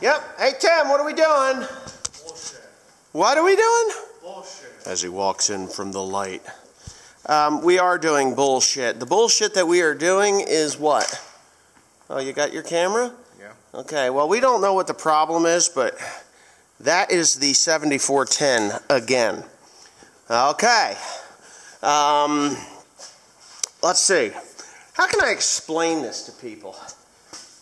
Yep. Hey, Tim, what are we doing? Bullshit. What are we doing? Bullshit. As he walks in from the light. We are doing bullshit. The bullshit that we are doing is what? Oh, you got your camera? Yeah. Okay, well, we don't know what the problem is, but that is the 7410 again. Okay. Let's see. How can I explain this to people?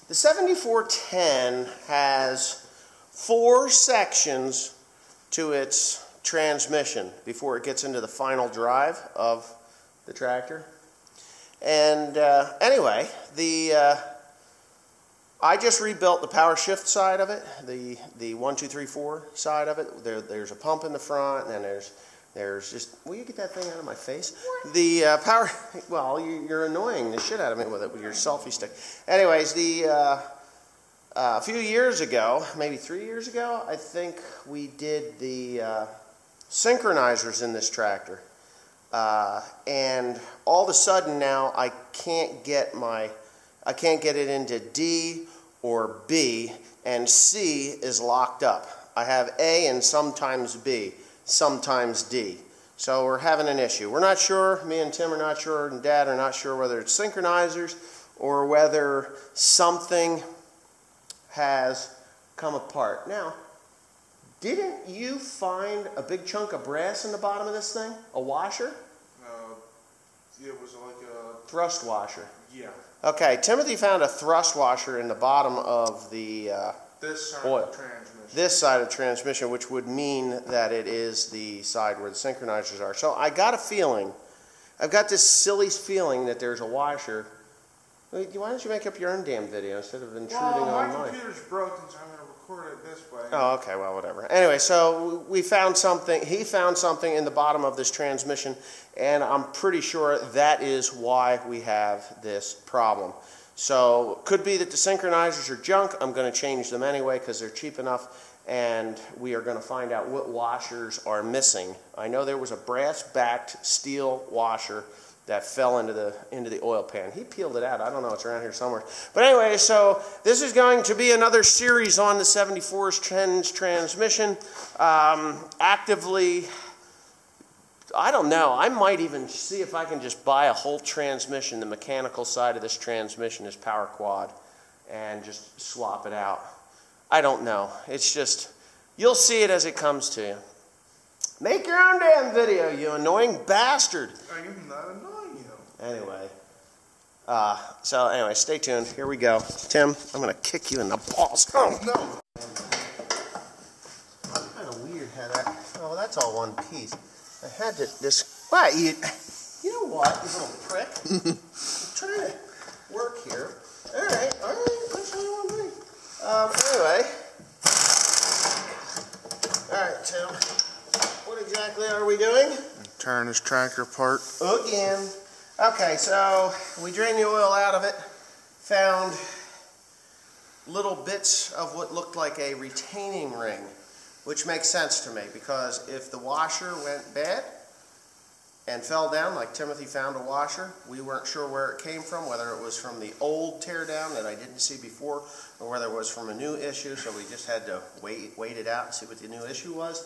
The 7410 has 4 sections to its transmission before it gets into the final drive of the tractor. And anyway, I just rebuilt the power shift side of it, the 1, 2, 3, 4 side of it. There's a pump in the front, and then there's just, will you get that thing out of my face? What? The power, well, you're annoying the shit out of me with it with your selfie stick. Anyways, a few years ago, maybe 3 years ago, I think we did the synchronizers in this tractor. And all of a sudden now I can't get it into D or B, and C is locked up. I have A and sometimes B, sometimes D. So we're having an issue. We're not sure, me and Tim are not sure, and Dad are not sure whether it's synchronizers or whether something has come apart. Now, didn't you find a big chunk of brass in the bottom of this thing? A washer? It was like a thrust washer. Yeah. Okay, Timothy found a thrust washer in the bottom of the this side oil. of the transmission. This side of the transmission, which would mean that it is the side where the synchronizers are. So I got a feeling, I've got this silly feeling that there's a washer. Why don't you make up your own damn video instead of intruding on mine? My computer's broken, so I'm going to record it this way. Oh, okay, well, whatever. Anyway, so we found something, he found something in the bottom of this transmission, and I'm pretty sure that is why we have this problem. So, could be that the synchronizers are junk. I'm going to change them anyway because they're cheap enough, and we are going to find out what washers are missing. I know there was a brass-backed steel washer that fell into the oil pan. He peeled it out. I don't know. It's around here somewhere. But anyway, so this is going to be another series on the 7410's transmission. Actively, I don't know. I might even see if I can just buy a whole transmission. The mechanical side of this transmission is power quad, and just swap it out. I don't know. It's just, you'll see it as it comes to you. Make your own damn video, you annoying bastard. I'm not annoying you. Anyway. So anyway, stay tuned. Here we go. Tim, I'm going to kick you in the balls. Oh, no. Kind of weird how that, oh, that's all one piece. I had to, what, you know what, you little prick? I'm trying to work here. All right, that's all you want to do. Anyway. All right, Tim. What exactly are we doing? Tearing this tractor apart. Again. Okay, so we drained the oil out of it, found little bits of what looked like a retaining ring, which makes sense to me because if the washer went bad and fell down, like Timothy found a washer, we weren't sure where it came from, whether it was from the old teardown that I didn't see before or whether it was from a new issue, so we just had to wait it out and see what the new issue was.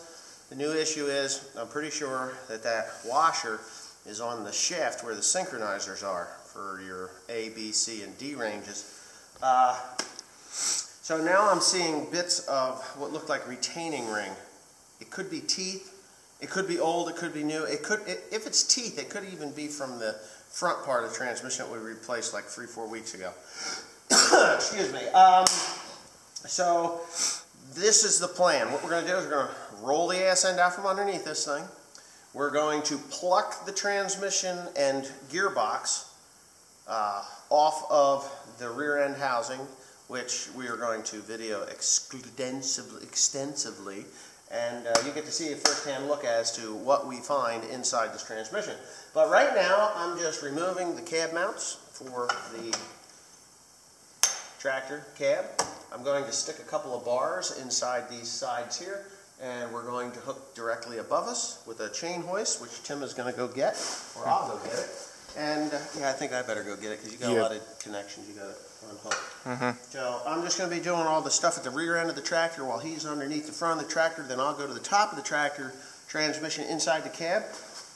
The new issue is, I'm pretty sure that washer is on the shaft where the synchronizers are for your A, B, C, and D ranges. So now I'm seeing bits of what looked like retaining ring. It could be teeth, it could be old, it could be new. If it's teeth, it could even be from the front part of the transmission that we replaced like 3-4 weeks ago. Excuse me. So this is the plan. What we're going to do is we're going to roll the ass end out from underneath this thing. We're going to pluck the transmission and gearbox off of the rear end housing, which we are going to video extensively, and you get to see a first-hand look as to what we find inside this transmission. But right now, I'm just removing the cab mounts for the tractor cab. I'm going to stick a couple of bars inside these sides here, and we're going to hook directly above us with a chain hoist, which Tim is going to go get, or I'll go get it. And yeah, I think I better go get it because you got a lot of connections you got to unhook. So I'm just going to be doing all the stuff at the rear end of the tractor while he's underneath the front of the tractor. Then I'll go to the top of the tractor, transmission inside the cab,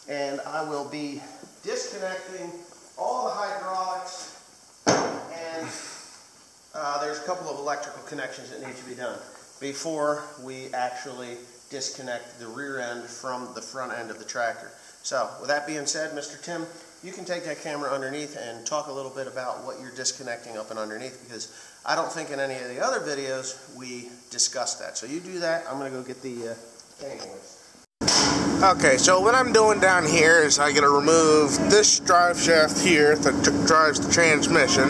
and I will be disconnecting all the hydraulics, and there's a couple of electrical connections that need to be done before we actually disconnect the rear end from the front end of the tractor. So with that being said, Mr. Tim, you can take that camera underneath and talk a little bit about what you're disconnecting up and underneath, because I don't think in any of the other videos we discussed that. So you do that. I'm going to go get the Okay, so what I'm doing down here is I got to remove this drive shaft here that drives the transmission.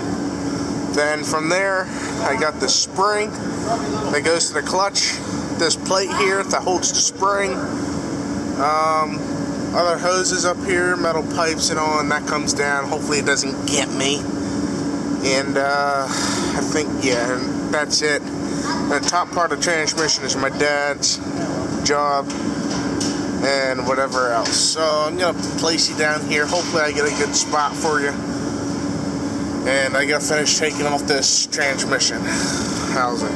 Then from there, I got the spring that goes to the clutch. This plate here that holds the spring. Other hoses up here, metal pipes and all, and that comes down. Hopefully it doesn't get me. And I think, yeah, and that's it. The top part of the transmission is my dad's job and whatever else. So I'm going to place you down here. Hopefully I get a good spot for you. And I got to finish taking off this transmission housing.